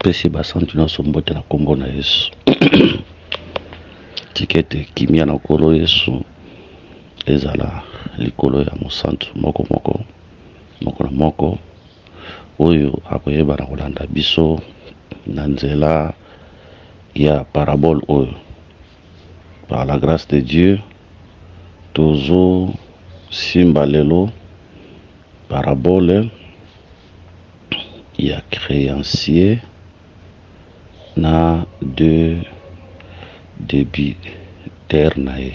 topesi basantu nyonso mbote na kombo na Yesu. Tikete kimia na kolo Yesu ezala likolo ya mosantu moko na moko oyo akoyeba na kolanda biso na nzela ya parabole oyo. Par la grâce de Dieu tozo simba lelo parabole ya créancier na deux débiteurs nae.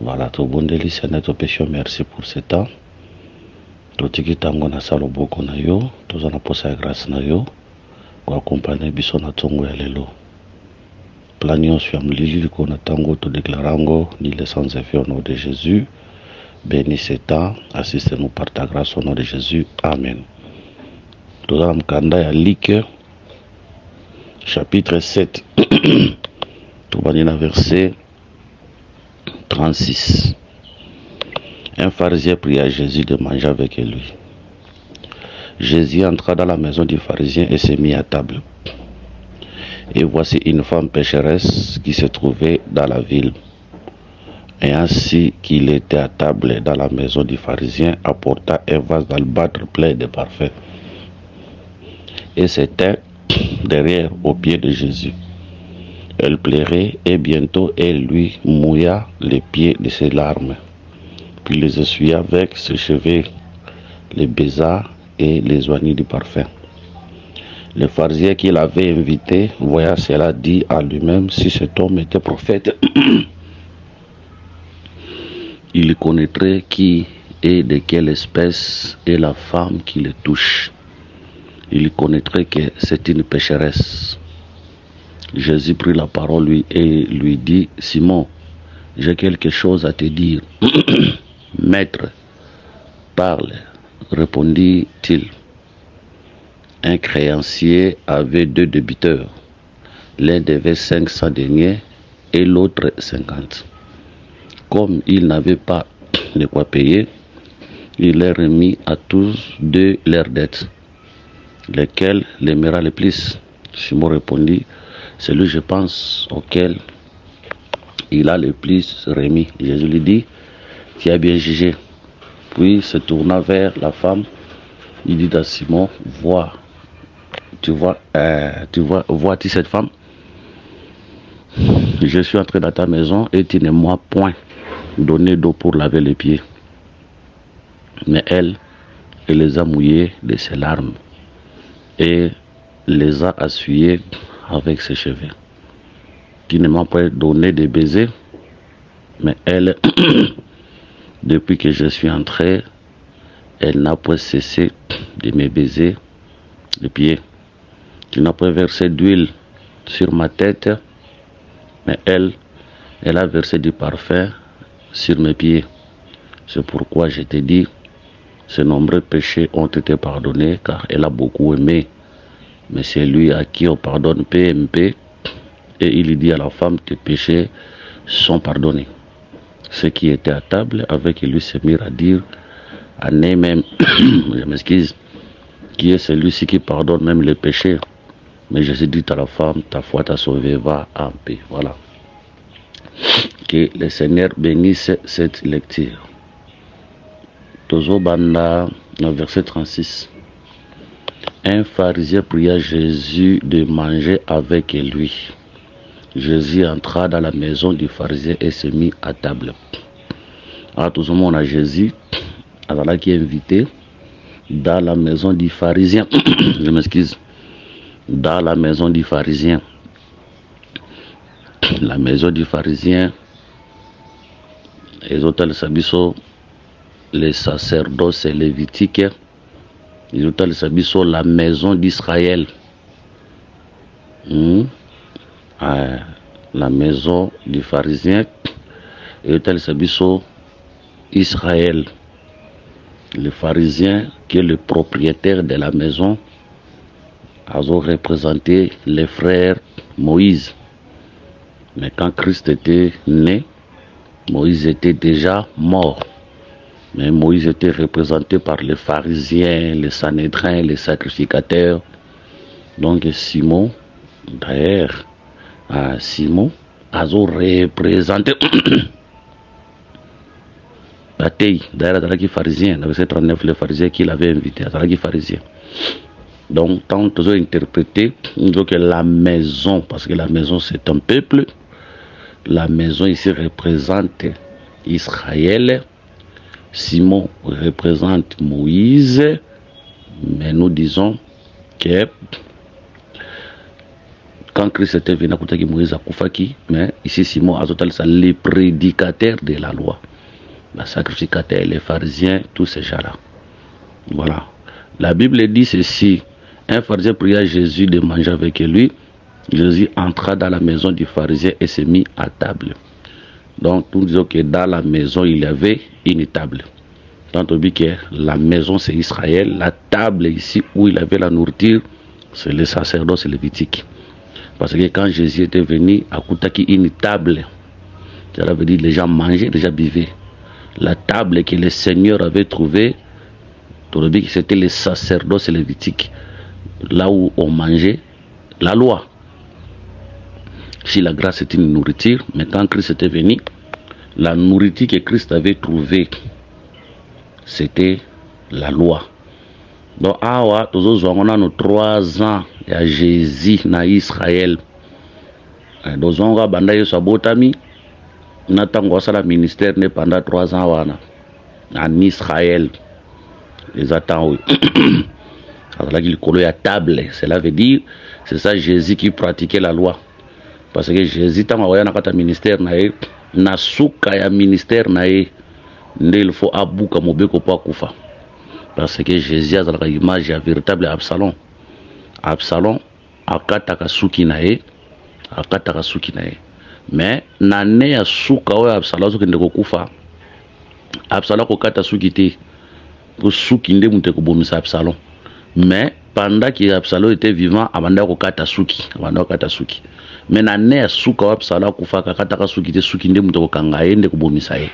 Voilà, to bondeli Seigneur, to péché, merci pour ce temps. To tiki tango na salo boko na yo, to zana posa ya grâce na yo, kwa accompagner biso na tongo ya lelo. Planion sur Mlili, qu'on a tango, to déclarango, ni les sans effet au nom de Jésus. Bénis ce temps, assistez-nous par ta grâce au nom de Jésus. Amen. To zana mkanda ya Luc, chapitre 7. To banina verset 36. Un pharisien pria à Jésus de manger avec lui. Jésus entra dans la maison du pharisien et s'est mis à table. Et voici une femme pécheresse qui se trouvait dans la ville. Et ainsi qu'il était à table dans la maison du pharisien, apporta un vase d'albâtre plein de parfums. Et c'était derrière aux pieds de Jésus. Elle pleurait et bientôt elle lui mouilla les pieds de ses larmes. Puis les essuya avec ses cheveux, les baisa et les oignit du parfum. Le pharisien qui l'avait invité, voyant cela, dit à lui-même, si cet homme était prophète, il connaîtrait qui et de quelle espèce est la femme qui le touche. Il connaîtrait que c'est une pécheresse. Jésus prit la parole lui et lui dit, Simon, j'ai quelque chose à te dire. Maître, parle, répondit-il. Un créancier avait deux débiteurs. L'un devait 500 deniers et l'autre 50. Comme il n'avait pas de quoi payer, il leur remit à tous deux leurs dettes. Lequel l'aimera le plus? Simon répondit, celui, je pense, auquel il a le plus remis. Jésus lui dit, tu as bien jugé. Puis se tourna vers la femme, il dit à Simon, vois-tu cette femme? Je suis entré dans ta maison et tu ne m'as point donné d'eau pour laver les pieds. Mais elle les a mouillés de ses larmes et les a essuyés avec ses cheveux. Tu ne m'as pas donné de baiser, mais elle, depuis que je suis entré, elle n'a pas cessé de me baiser les pieds. Tu n'as pas versé d'huile sur ma tête, mais elle a versé du parfum sur mes pieds. C'est pourquoi je te dis, ses nombreux péchés ont été pardonnés, car elle a beaucoup aimé. Mais c'est lui à qui on pardonne peu, et il dit à la femme, tes péchés sont pardonnés. Ceux qui étaient à table avec lui se mirent à dire, à même, je m'excuse, qui est celui-ci qui pardonne même les péchés. Mais Jésus dit à la femme, ta foi t'a sauvé, va en paix. Voilà. Que le Seigneur bénisse cette lecture. Tozo Banda, verset 36. Un pharisien pria Jésus de manger avec lui. Jésus entra dans la maison du pharisien et se mit à table. Alors tout le monde a Jésus, alors qui est invité dans la maison du pharisien. Je m'excuse. Dans la maison du pharisien. La maison du pharisien, les hôtels Sabiso, les sacerdoces lévitiques, les hôtels Sabiso, la maison d'Israël. La maison du pharisien, et hôtel Sabiso, Israël. Le pharisien qui est le propriétaire de la maison a représenté les frères Moïse. Mais quand Christ était né, Moïse était déjà mort. Mais Moïse était représenté par les pharisiens, les sanédrins, les sacrificateurs. Donc Simon, d'ailleurs, Simon a représenté Bataille, d'ailleurs, dans les pharisiens, dans verset 39, les pharisiens qui l'avaient invité, dans les pharisiens. Donc, tant que interprété, que la maison, parce que la maison c'est un peuple, la maison ici représente Israël, Simon représente Moïse, mais nous disons que quand Christ était venu à Moïse a Koufaki, mais ici Simon a total ça les prédicateurs de la loi, les sacrificateurs, les pharisiens, tous ces gens-là. Voilà. La Bible dit ceci. Un pharisien pria Jésus de manger avec lui. Jésus entra dans la maison du pharisien et s'est mis à table. Donc, nous disons que dans la maison, il y avait une table. Tant on dit que la maison, c'est Israël. La table ici où il avait la nourriture, c'est le sacerdoce lévitique. Parce que quand Jésus était venu à Koutaki, une table, cela veut dire que les gens mangeaient, les gens buvaient. La table que le Seigneur avait trouvée, c'était le sacerdoce lévitique. Là où on mangeait la loi. Si la grâce était une nourriture, mais quand Christ était venu, la nourriture que Christ avait trouvée, c'était la loi. Donc, on a nos 3 ans, il y a Jésus dans Israël. Donc, on a bandé sabotami, on a le ministère pendant 3 ans en Israël. Les attends, oui. À table, cela veut dire c'est ça Jésus qui pratiquait la loi, parce que Jésus tant que ministère na souka ya ministère il faut abuka mobeko pa kufa, parce que Jésus a la image ya véritable Absalom. Absalom akataka suki mais na ne ya souka o Absalom ko ndeko kufa, Absalom ko kata suki te ko suki nde muté ko bomisa Absalom. Mais pendant que Absalom était vivant, Abanda ko kata suki. Mais na ne suka Absalom ko fa kata suki te suki nde muto ko kangaye nde ko bomisa ye.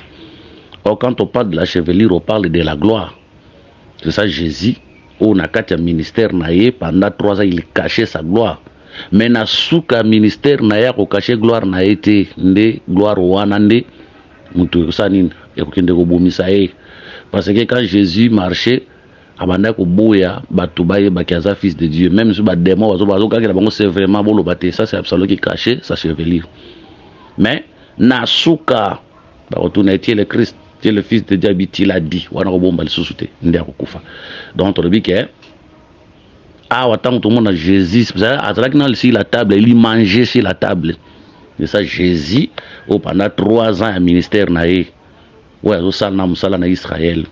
Or quand on parle de la chevelure, on parle de la gloire. C'est ça Jésus, on a kata ministère na ye pendant 3 ans il cachait sa gloire. Mais na suka ministère na ya ko cacher gloire na été nde gloire wana nde muto sanine e ko kende ko bomisa ye. Parce que quand Jésus marchait abanda ko boya batubaye bakiaza fils de Dieu, même si ba démon c'est vraiment bon le ça c'est Absalom qui cachait sa chevelure. Mais nasuka ba retourner le Christ, c'est le fils de Dieu, il a dit wana ko bomba le susute ndia ko kufa. Donc on dit que tant tout le monde a Jésus, ça a sur la table, il mangeait sur la table. C'est ça Jésus pendant 3 ans un ministère naé. Ouais, ça na Israël.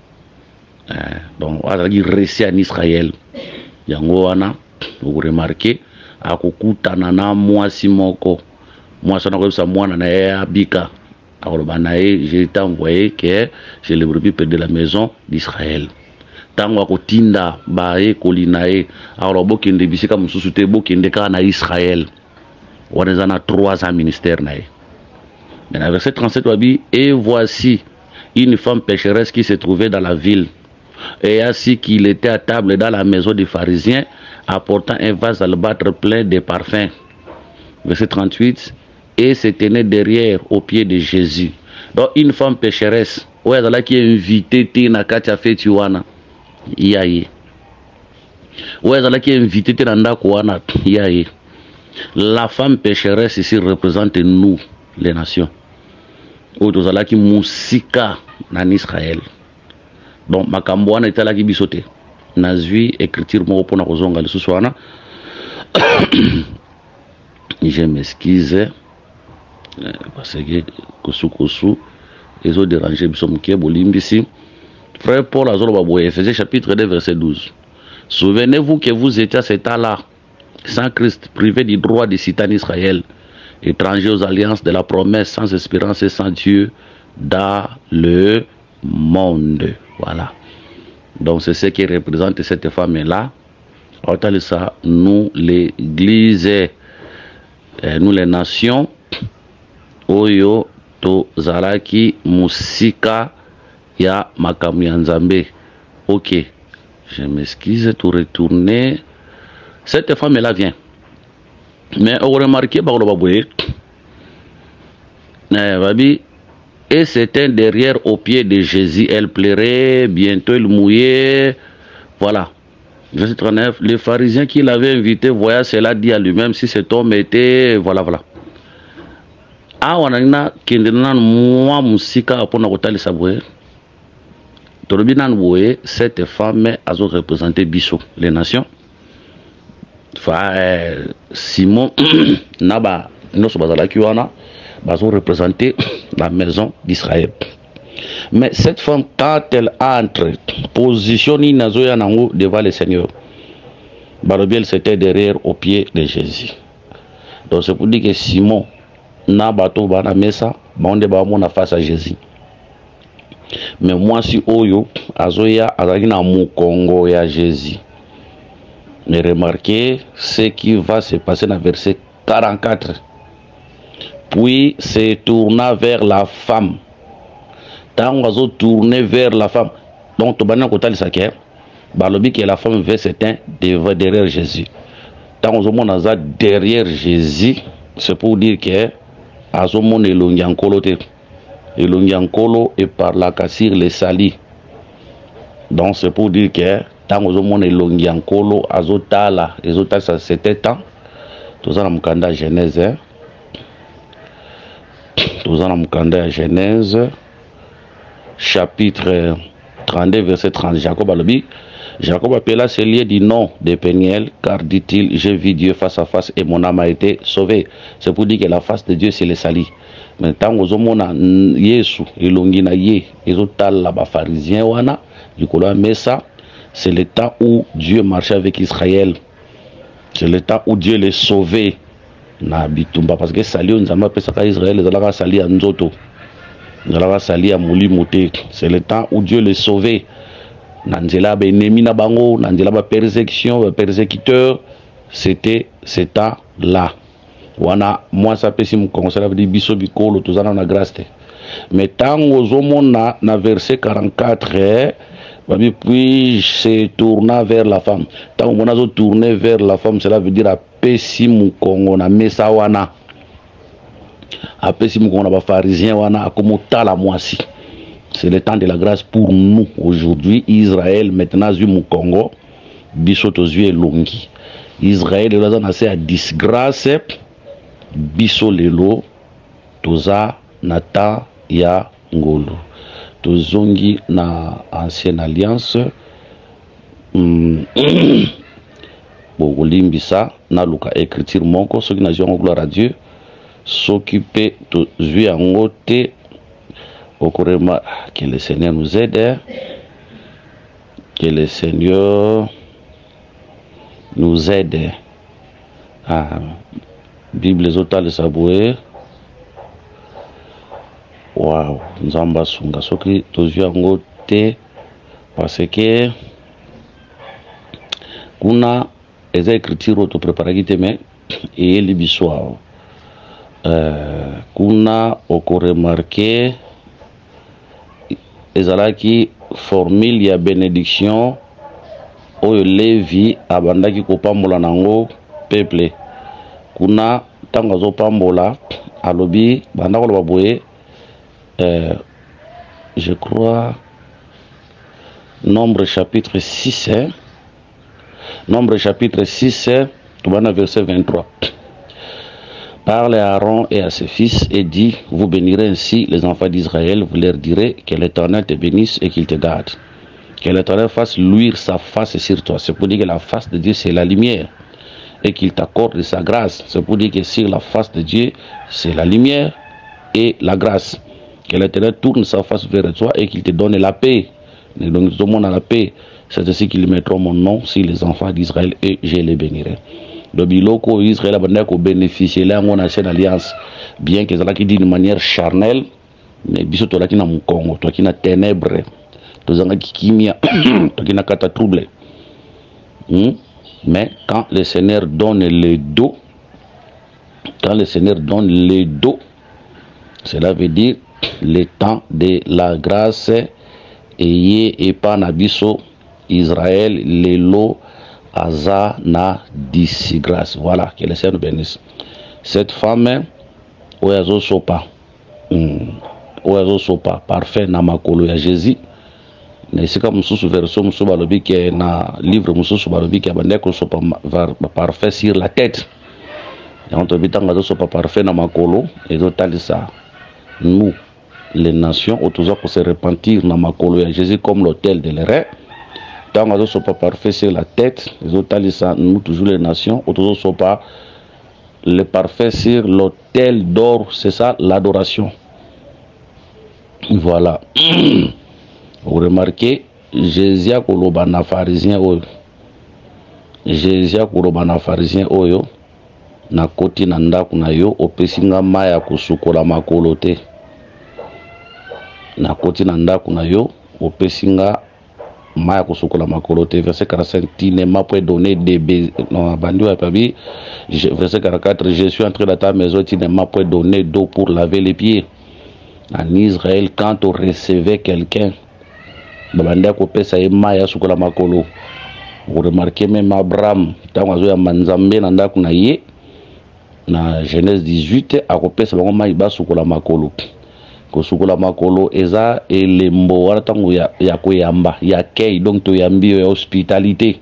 Donc, il restait en Israël. Yango wana, vous remarquez, akokutana na mwasi moko. Mwasi na kosa mwana na ye abika. Akoloba na ye, j'ai été envoyé que j'ai le brebis de la maison d'Israël. Tango akotinda bae kolina ye, akoloba kende bisika mususu te bokende ka na Israël. Wana na 3 ans ministère na ye. Dans verset 37 wabi, et voici une femme pécheresse qui se trouvait dans la ville. Et ainsi qu'il était à table dans la maison des pharisiens, apportant un vase d'albâtre plein de parfums. Verset 38. Et se tenait derrière au pied de Jésus. Donc une femme pécheresse, ouais, là qui est invitée, tina katia fetiwana, yaye. Ouais, là qui est invitée, tina kouana, yaye. La femme pécheresse ici représente nous, les nations. Ou tous là qui musika en Israël. Donc makambo wana etala ki bisote nazwi écriture moko pona kozonga lisusu wana. Je m'excuse parce que kosu ezo déranger biso mke bolimbisi. Frère Paul azoloba boye Ephésiens chapitre 2 verset 12. Souvenez-vous que vous étiez à cet temps-là sans Christ, privé du droit de citer en Israël, étrangers aux alliances de la promesse, sans espérance et sans Dieu dans le monde. Voilà. Donc c'est ce qui représente cette femme-là. Nous, l'Église, nous les nations, Oyo to Zaraki Musika ya Makamu ya Nzambe. Ok. Je m'excuse de retourner Cette femme-là vient. Mais on remarque, et c'était derrière au pied de Jésus. Elle pleurait, bientôt elle mouillait. Voilà. Verset 39. Les pharisiens qui l'avaient invité, voyant cela, dit à lui-même si cet homme était. Voilà, voilà. Ah, on a moi, musika, pour nous le savoir. Cette femme a représenté Bissot, les nations. Simon, Naba, nous sommes représenté la maison d'Israël. Mais cette femme, quand elle entre, positionnée devant le Seigneur, elle c'était derrière au pied de Jésus. Donc c'est pour dire que Simon, Naba, Toba, Mesa, on est face à Jésus. Mais moi, si Oyo, Azoya, Azagina Mukongo ya Jésus. Mais remarquez ce qui va se passer dans le verset 44. Puis se tourna vers la femme. Tant on tourné vers la femme. Donc, tu vas côté de balobi que la femme veut s'éteindre derrière Jésus. Tant on a derrière Jésus, c'est pour dire que Azomon est l'ongiankolo te. Et l'ongiankolo est par la cassure les salis. Donc, c'est pour dire que tant que on est longiankolo azotala ezotala ça c'était temps tous en mukanda Genèse Genèse chapitre 32 verset 30 Jacob alobi Jacob appela ce lieu du nom de Péniel car dit-il j'ai vu Dieu face à face et mon âme a été sauvée. C'est pour dire que la face de Dieu c'est les salis. Mais tant que on a Yesu elongi na ye ezotala ba pharisien wana likolo mesa. C'est le temps où Dieu marchait avec Israël. C'est le temps où Dieu les sauvait. Parce que Sali, on a appelé Israël, ils ont sali à Nzoto. Ils ont sali à Moulimoté. C'est le temps où Dieu les sauvait. Nanzela Benemi Nabango, Nanzela persécution, persécuteur. C'était ce temps-là. Moi, ça peut si mon conseil avait dit Bisso Bikolo, tout ça dans la grâce. Mais tant aux hommes, na verset 44, puis se tourna vers la femme. Tant qu'on a tourné vers la femme, cela veut dire à Pessimu Kongo na Messawana. À Pessimu Kongo na pharisien wana a comme tala moisi. C'est le temps de la grâce pour nous aujourd'hui. Israël maintenant Zumu Kongo, Bisoto Zue Longi. Israël est là assez à disgrâce. Biso lelo toza nata ya ngolo. Tozongi na ancienne alliance Bogolimbisa na luka écriture monko soki na jongo gloire à Dieu s'occuper de zui angote okorema que le Seigneur nous aide, que le Seigneur nous aide. Bible zotale saboué. Wow, nzamba sunga soki tozwi yango te parce que kuna eza écriture auto préparaki te mais eyeli biso awa kuna okoremarke ezalaki formule ya bénédiction oyo Levi abandaki kopambola nango peuple kuna ntango azopambola alobi banda koloba boye je crois, Nombre chapitre 6, Nombre chapitre 6, verset 23. Parle à Aaron et à ses fils et dit, vous bénirez ainsi les enfants d'Israël, vous leur direz que l'Éternel te bénisse et qu'il te garde. Que l'Éternel fasse luire sa face sur toi. C'est pour dire que la face de Dieu c'est la lumière et qu'il t'accorde sa grâce. C'est pour dire que sur la face de Dieu c'est la lumière et la grâce. Que l'Éternel tourne sa face vers toi et qu'il te donne la paix. Donc tout le monde a la paix. C'est ainsi qu'ils mettront mon nom sur les enfants d'Israël et je les bénirai. Le biloko Israël a bénéficié de la chaîne alliance, bien que ça dit d'une manière charnelle, mais biso to qui na Congo, toi qui na ténèbres, toi qui kimia, toi qui na kata trouble. Mais quand le Seigneur donne le dos, cela veut dire le temps de la grâce et pas nabiso Israël lelo aza na disgrâce. Voilà, que le Seigneur nous bénisse. Cette femme, oyazo sopa, parfait na makolo ya Jésus. Na isika mususu version mususu balobi ke na livre mususu balobi ke bande ko sopa parfait sur la tête. Et on te bitanga zo sopa parfait na makolo et zo talisa. Nous, les nations, autour pour se repentir na makolo ya Jésus comme l'autel de l'erreur. Tant que ce pas parfait sur la tête, les autres nous toujours les nations, autour sont pas le parfait sur l'autel d'or, c'est ça l'adoration. Voilà. Vous remarquez, Jésus a kolobana pharisien oyo. Jésus a kolobana pharisien oyo na koti na ndaku na yo opesinga maya kusukola makolo te. Na koti na ndaku na yo opesinga maya kusukola makolo te. Verset 45, tu ne m'as pas donné des baisers. Non, verset 44, je suis entré dans ta maison, tu ne m'as pas donné d'eau pour laver les pieds. En Israël, quand on recevait quelqu'un, vous remarquez même Abraham, dans Genèse 18, à kopesa bango mai basukola makolo. Kosukola makolo eza elembo wana tango ya koyamba ya kei, donc to yambi ya hospitalité.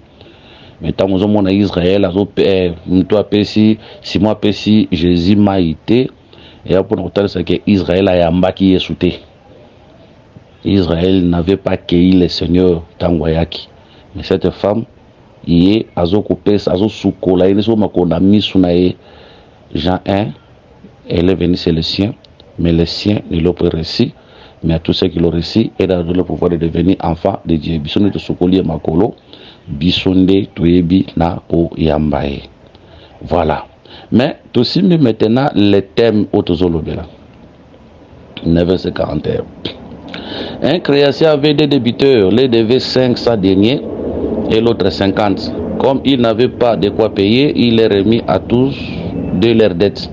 Mais tango zo mona Israël azo mto apesi Simon apesi Jésus maïté et pour nous dire que Israël a yambaki Yesu te. Israël n'avait pas accueilli le Seigneur tango yaki. Mais cette femme yé azo kopesa azo sukola ine so makonda misu na ye. Jean 1, elle est venue chez les siens, mais les siens ne l'ont pas reçu, mais à tous ceux qui l'ont reçu, elle a donné le pouvoir de devenir enfant de Dieu. Bisonde de sukoli et makolo, bisonde toyebi na o yambaye. Voilà. Mais tout si maintenant les thèmes autozolobela. 9h41. Un créancier avait des débiteurs, les devait 500 deniers et l'autre 50. Comme il n'avait pas de quoi payer, il les remis à tous de leurs dettes.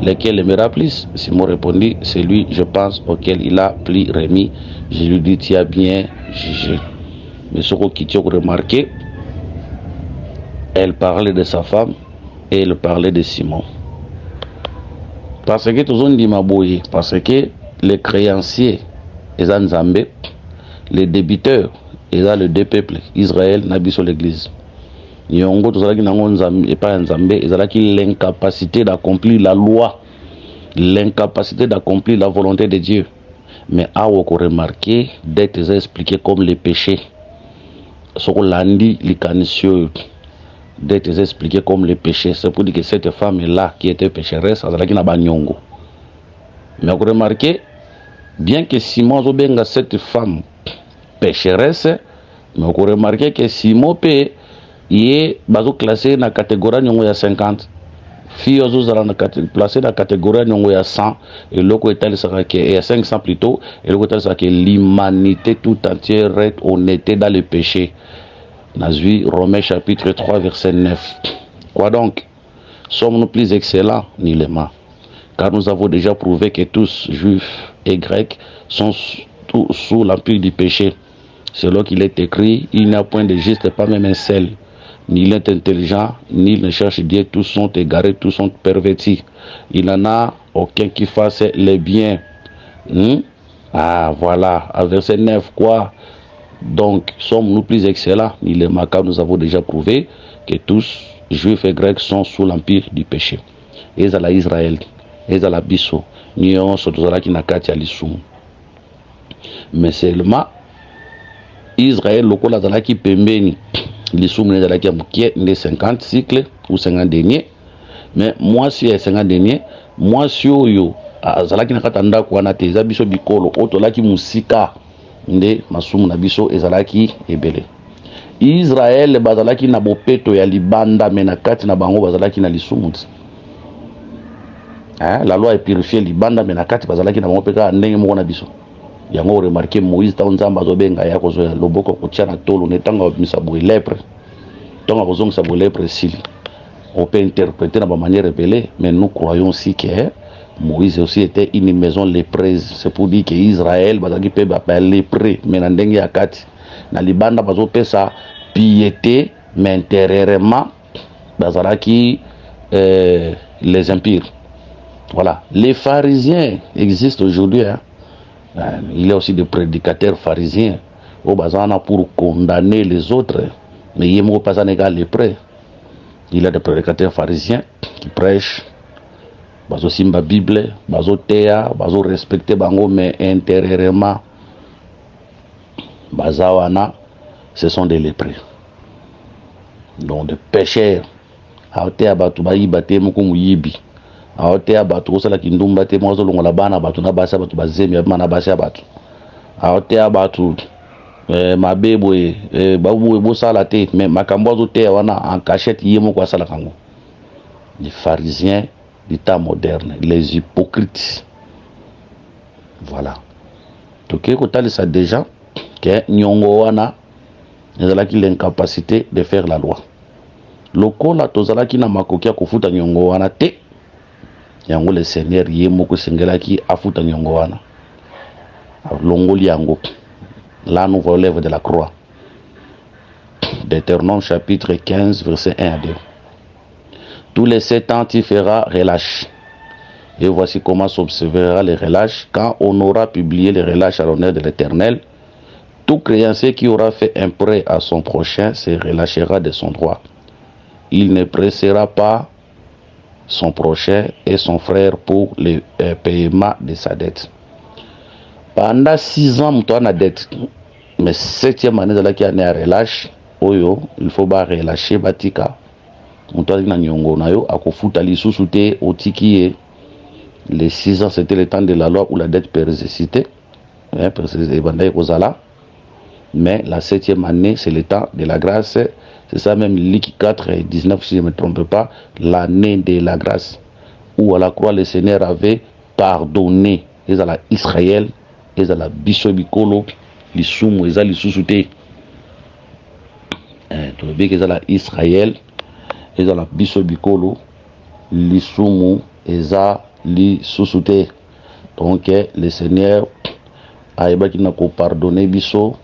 Lesquels aimera plus? Simon répondit, c'est lui, je pense, auquel il a plus remis. Je lui dis, tu as bien jugé. Mais ce qui tu as remarqué, elle parlait de sa femme et elle parlait de Simon. Parce que tout le monde dit mabouye, parce que les créanciers, ils ont Nzambe, les débiteurs, ils ont les deux peuples, Israël, Nabi sur l'église. Yongo tozalaki nango Nzambe et pas Nzambe, ezalaki l'incapacité d'accomplir la loi, l'incapacité d'accomplir la volonté de Dieu. Mais à remarqué d'être expliqué comme les péchés. Ce qu'on l'a dit, les canisieux, d'être expliqué comme les péchés. C'est pour dire que cette femme-là qui était pécheresse, ezalaki na banyongo. Mais vous remarquez, bien que Simon zobenga cette femme pécheresse, mais vous remarquez que Simon peut yé bazo classé na catégorie nyongo ya 50 filles ozozala na placé na catégorie nyongo ya 100 et loko etalisaka ke ya 500 plutôt et loko etalisaka que l'humanité tout entière est honnêteté dans le péché. Nazui Romains chapitre 3 verset 9. Quoi donc? Sommes-nous plus excellents? Nullement. Car nous avons déjà prouvé que tous, juifs et grecs, sont sous l'empire du péché. Selon qu'il est écrit, il n'y a point de juste, pas même un seul. Ni il est intelligent, ni il ne cherche Dieu, tous sont égarés, tous sont pervertis. Il n'en a aucun qui fasse le bien. Ah voilà, à verset 9, quoi? Donc, sommes-nous plus excellents? Il est marqué, nous avons déjà prouvé que tous, juifs et grecs, sont sous l'empire du péché. Et à Israël, et à la Bisso, nous sommes qui n'a qu'à l'issou. Mais seulement, Israël, le col a qui pembeni. Les soumnes de 50 cycles ou 50 deniers. Mais moi, si il y a 50 deniers, moi, si yo, Zalaki Nakatanda, Kwanate, Zabiso Bikolo, Otolaki Musika, Nde, Masum Nabiso, et Zalaki, Ebele. Israël, Bazalaki Nabopeto, Yalibanda, Menakati, Nabango, Bazalaki Nalisumut. La loi est purifiée, Libanda, Menakati, Bazalaki Nabopeka, Nemo Nabiso. Yango remarqué Moïse ta nzamba zobenga ya kozoya loboko kotiana tolo netanga misabu lèpre tonga kozong sabu lèpre sil on peut interpréter dans manière révélée, mais nous croyons aussi que Moïse aussi était une maison lépreuse. C'est pour dire que Israël bazaki pe ba lépré mais na ndenge ya kati na libanda bazo pesa piété mais intérieurement, bazalaki les empires. Voilà. Les pharisiens existent aujourd'hui. Hein. Il y a aussi des prédicateurs pharisiens au bazana pour condamner les autres. Mais il y a pas les prêts. Il y a des prédicateurs pharisiens qui prêchent. Bazo simba Bible, bazo tea, bazo respecter bango, mais intérieurement, bazawana, ce sont des lépreux. Donc des pécheurs. Aotea batu ba yibate moko muyibi. Aotea batu osala kindumba te mozo longola bana batu na basa batu bazemi abana basa batu. Aotea batu mabebo babu bosala te, mais makambo zo te wana en cachette yemo kwa sala kango. Les pharisiens du temps moderne, les hypocrites. Voilà. Donc, il ça déjà que Nyongo wana ezalaki l'incapacité de faire la loi. Lokola tozalaki na makoki ya kofuta Nyongo wana te. Yango le Seigneur ye moko sengelaki afuta Nyongo wana. Longoli yango. Là nous voyons l'œuvre de la croix. Deutéronome chapitre 15 verset 1 à 2. Tous les 7 ans, tu feras relâche. Et voici comment s'observera les relâches. Quand on aura publié les relâches à l'honneur de l'Éternel, tout créancier qui aura fait un prêt à son prochain se relâchera de son droit. Il ne pressera pas son prochain et son frère pour le paiement de sa dette. Pendant 6 ans, tu as une dette. Mais 7e année, il y a un relâche. Il faut pas relâcher Batika. Les 6 ans, c'était le temps de la loi où la dette persistait. Mais la 7e année, c'est le temps de la grâce. C'est ça même, Luc 4 et 19, si je ne me trompe pas, l'année de la grâce. Où à la croix, le Seigneur avait pardonné. Ils allaient à Israël, ils allaient à Bissobikolo, les Soumou, ils allaient sous-souter. Ils allaient à Israël. Eza la biso bikolo lisumu eza li susute. Donc le Seigneur a ebaki na ko pardonner biso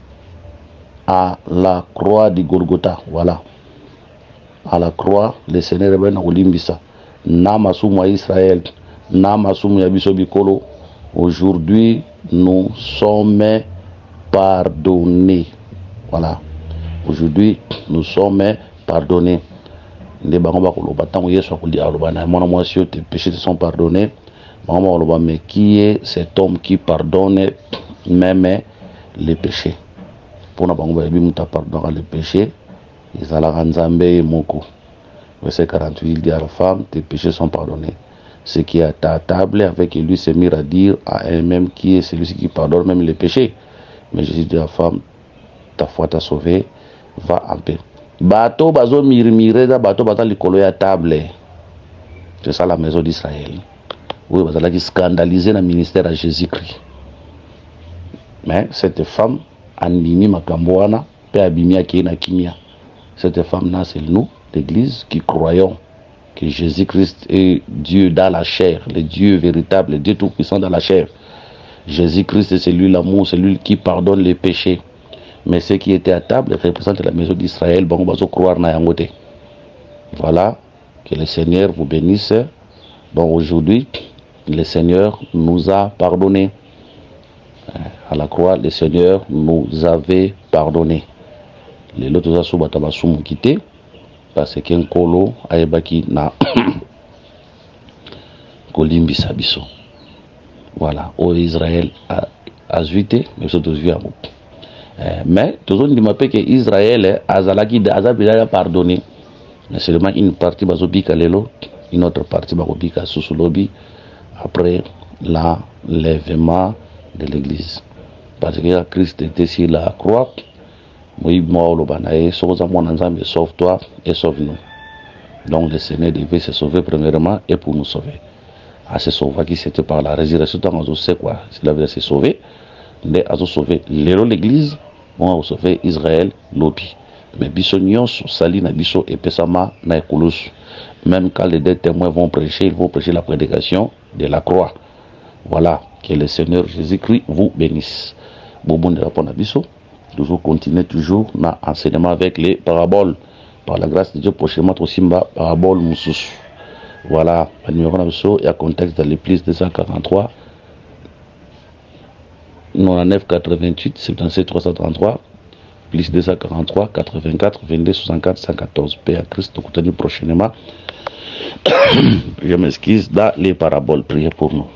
à la croix de Golgotha. Voilà. À la croix, le Seigneur a na kolimbisa na masumu à Israël, na masumu ya biso bikolo. Aujourd'hui, nous sommes pardonnés. Voilà. Aujourd'hui, nous sommes pardonnés. Les bango koloba tango Yesu akoli aloba na mwana mwasi tes péchés te sont pardonnés. Bango koloba mais qui est cet homme qui pardonne même les péchés? Pour na bango ba bimuta pardonnera les péchés. Ezala nzambe moko. Verset 48 il dit à la femme tes péchés sont pardonnés. Ce qui est à ta table avec lui se mirent à dire à elle-même qui est celui qui pardonne même les péchés. Mais Jésus dit à la femme ta foi t'a sauvé, va en paix. Bateau bazo mirmire da bateau bata likolo ya table. C'est ça la maison d'Israël. Oui, bazala qui scandalisé le ministère à Jésus-Christ. Mais cette femme andimi makambo wana pe abimi akina kimia. Cette femme là c'est nous, l'église qui croyons que Jésus-Christ est Dieu dans la chair, le Dieu véritable, le Dieu tout puissant dans la chair. Jésus-Christ c'est lui l'amour, c'est lui qui pardonne les péchés. Mais ceux qui étaient à table représentent la maison d'Israël. Bon, on va se croire na yangote. Voilà, que le Seigneur vous bénisse. Donc aujourd'hui, le Seigneur nous a pardonné. À la croix, le Seigneur nous avait pardonné. Les autres sont quittés parce qu'un colo a ebaki na kolimbi sabiso. Voilà, au Israël a zuité, mais c'est tous vu. Mais tout le monde dit que Israël a pardonné. Mais seulement une partie bazobika lelo, une autre partie bazobika sous-lobi après l'enlèvement de l'église. Parce que Christ était sur la croix. Sauve-toi et sauve-nous. Donc le Seigneur devait se sauver premièrement et pour nous sauver. À se sauver qui c'était par la résurrection, on sait quoi. S'il avait se sauver, mais à se sauver l'église, on a sauvé Israël, l'opi. Mais biso nyonso sali na biso et pesama na ekolus. Même quand les deux témoins vont prêcher, ils vont prêcher la prédication de la croix. Voilà, que le Seigneur Jésus-Christ vous bénisse. Bon, bon, répondre à biso. Toujours continuer toujours dans l'enseignement avec les paraboles. par la grâce de Dieu, prochainement aussi parabole Moussous. Voilà, le numéro il y a contexte dans l'église 243 99 88 77 333 plus 243 84 22 64 114. Paix à Christ, nous prochainement. Je m'excuse dans les paraboles. Priez pour nous.